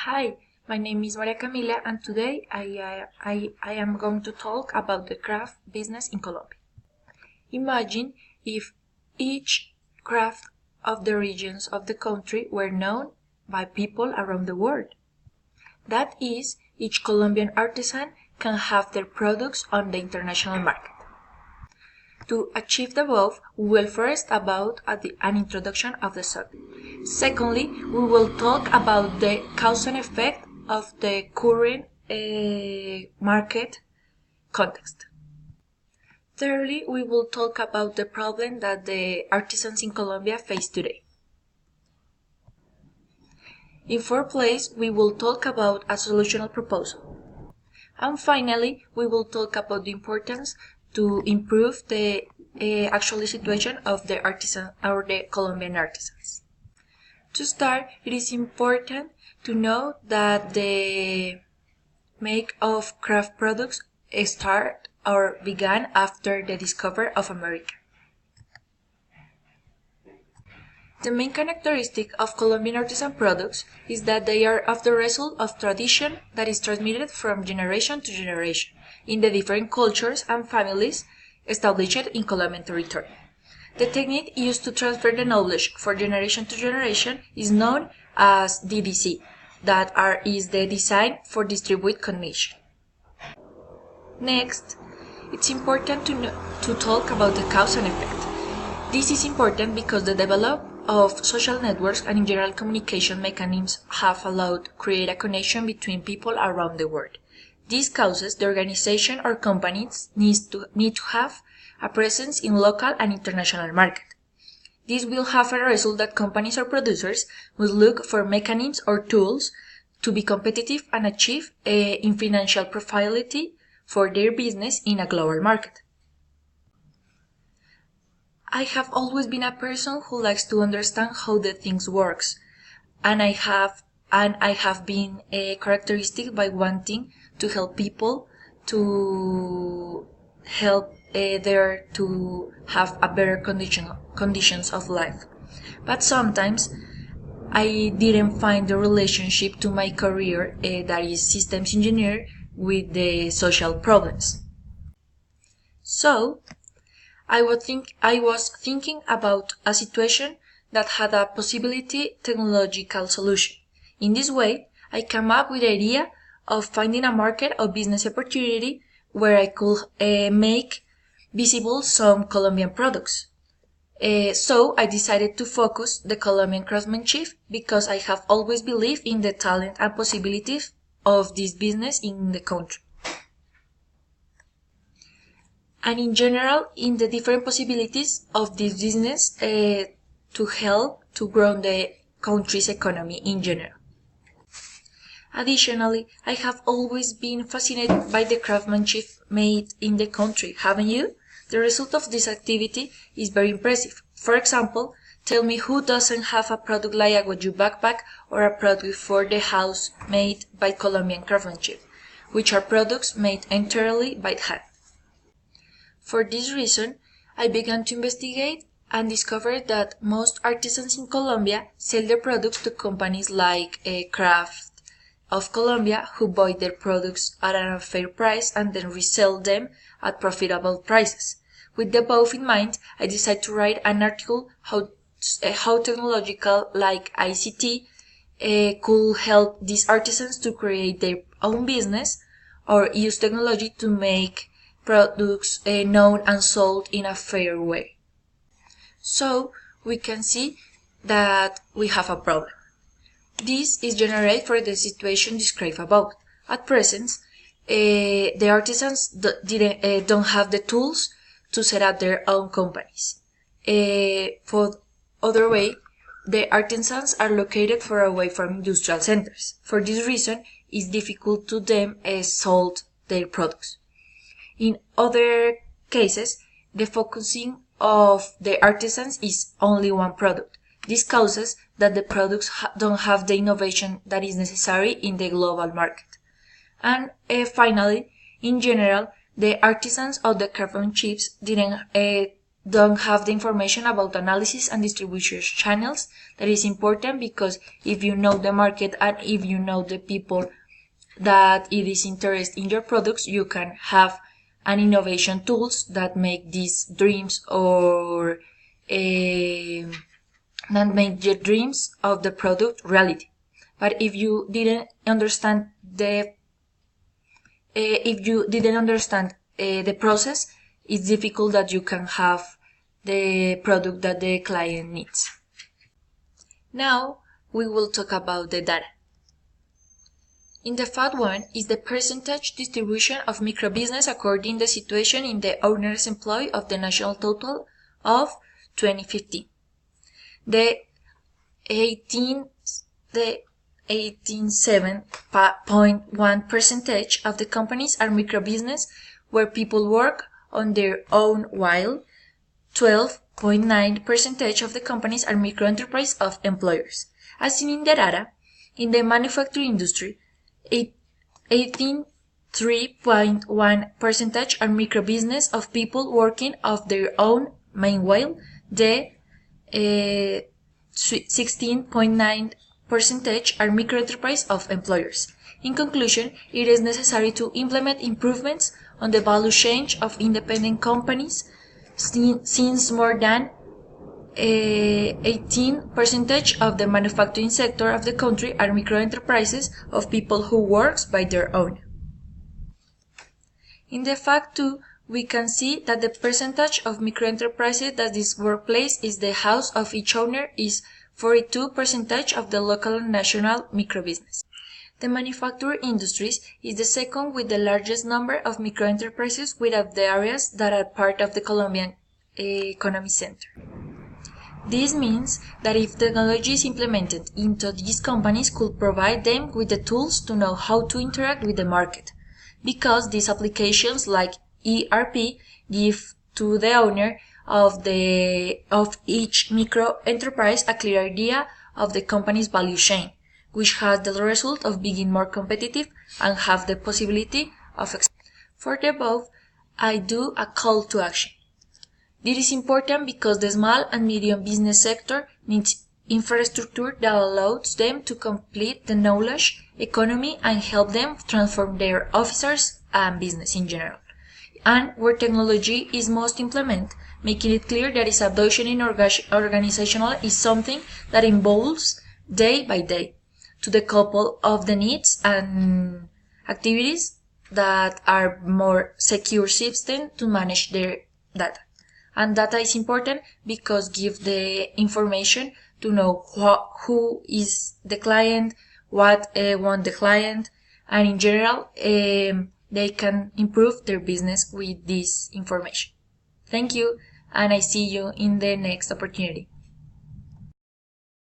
Hi, my name is Maria Camila and today I am going to talk about the craft business in Colombia. Imagine if each craft of the regions of the country were known by people around the world. That is, each Colombian artisan can have their products on the international market. To achieve the above, we will first about an introduction of the subject. Secondly, we will talk about the cause and effect of the current market context. Thirdly, we will talk about the problem that the artisans in Colombia face today. In fourth place, we will talk about a solutional proposal. And finally, we will talk about the importance to improve the actual situation of the artisan or the Colombian artisans. To start, it is important to know that the make of craft products start or began after the discovery of America. The main characteristic of Colombian artisan products is that they are of the result of tradition that is transmitted from generation to generation in the different cultures and families established in Colombian territory. The technique used to transfer the knowledge from generation to generation is known as DDC, is the design for distribute cognition. Next, it's important to talk about the cause and effect. This is important because the development of social networks and in general communication mechanisms have allowed to create a connection between people around the world. This causes the organization or companies need to have a presence in local and international market. This will have a result that companies or producers will look for mechanisms or tools to be competitive and achieve in financial profitability for their business in a global market. I have always been a person who likes to understand how the things works, and I have been characteristic by wanting to help people to help there to have a better conditions of life. But sometimes I didn't find the relationship to my career, that is systems engineer, with the social problems. So I was thinking about a situation that had a possibility technological solution. In this way, I came up with the idea of finding a market or business opportunity where I could make visible some Colombian products. So I decided to focus the Colombian craftsmanship because I have always believed in the talent and possibilities of this business in the country. And in general, in the different possibilities of this business to help to grow the country's economy in general. Additionally, I have always been fascinated by the craftsmanship made in the country, haven't you? The result of this activity is very impressive. For example, tell me who doesn't have a product like a Guayu backpack or a product for the house made by Colombian craftsmanship, which are products made entirely by hand. For this reason, I began to investigate and discovered that most artisans in Colombia sell their products to companies like Craft of Colombia, who buy their products at an unfair price and then resell them at profitable prices. With the above in mind, I decided to write an article how technological like ICT could help these artisans to create their own business or use technology to make products known and sold in a fair way. So we can see that we have a problem. This is generated for the situation described above. At present, the artisans don't have the tools to set up their own companies. For other way, the artisans are located far away from industrial centers. For this reason, it's difficult to them sold their products. In other cases, the focusing of the artisans is only one product. This causes that the products don't have the innovation that is necessary in the global market. And finally, in general, the artisans of the craftsmanship didn't don't have the information about analysis and distribution channels. That is important because if you know the market and if you know the people that it is interested in your products, you can have an innovation tools that make these dreams or that make your dreams of the product reality. But if you didn't understand the process, it's difficult that you can have the product that the client needs. Now we will talk about the data. In the fact one is the percentage distribution of microbusiness according to the situation in the owner's employee of the national total of 2015. The 18.7% of the companies are microbusiness where people work on their own, while 12.9% of the companies are microenterprise of employers. As seen in the data, in the manufacturing industry, 18.3% are microbusiness of people working of their own, meanwhile the 16.9% are microenterprise of employers. In conclusion, it is necessary to implement improvements on the value chain of independent companies, since more than 18% of the manufacturing sector of the country are microenterprises of people who work by their own. In the fact 2, we can see that the percentage of microenterprises that this workplace is the house of each owner is 42% of the local and national microbusiness. The manufacturing industries is the second with the largest number of microenterprises without the areas that are part of the Colombian economy center. This means that if technology is implemented into these companies could provide them with the tools to know how to interact with the market, because these applications like ERP give to the owner of each micro enterprise a clear idea of the company's value chain, which has the result of being more competitive and have the possibility of For the above, I do a call to action. This is important because the small and medium business sector needs infrastructure that allows them to complete the knowledge economy and help them transform their officers and business in general. And where technology is most implemented, making it clear that its adoption in organizational is something that involves day by day to the couple of the needs and activities that are more secure system to manage their data. And data is important because give the information to know who is the client, what want the client, and in general, they can improve their business with this information. Thank you, and I see you in the next opportunity.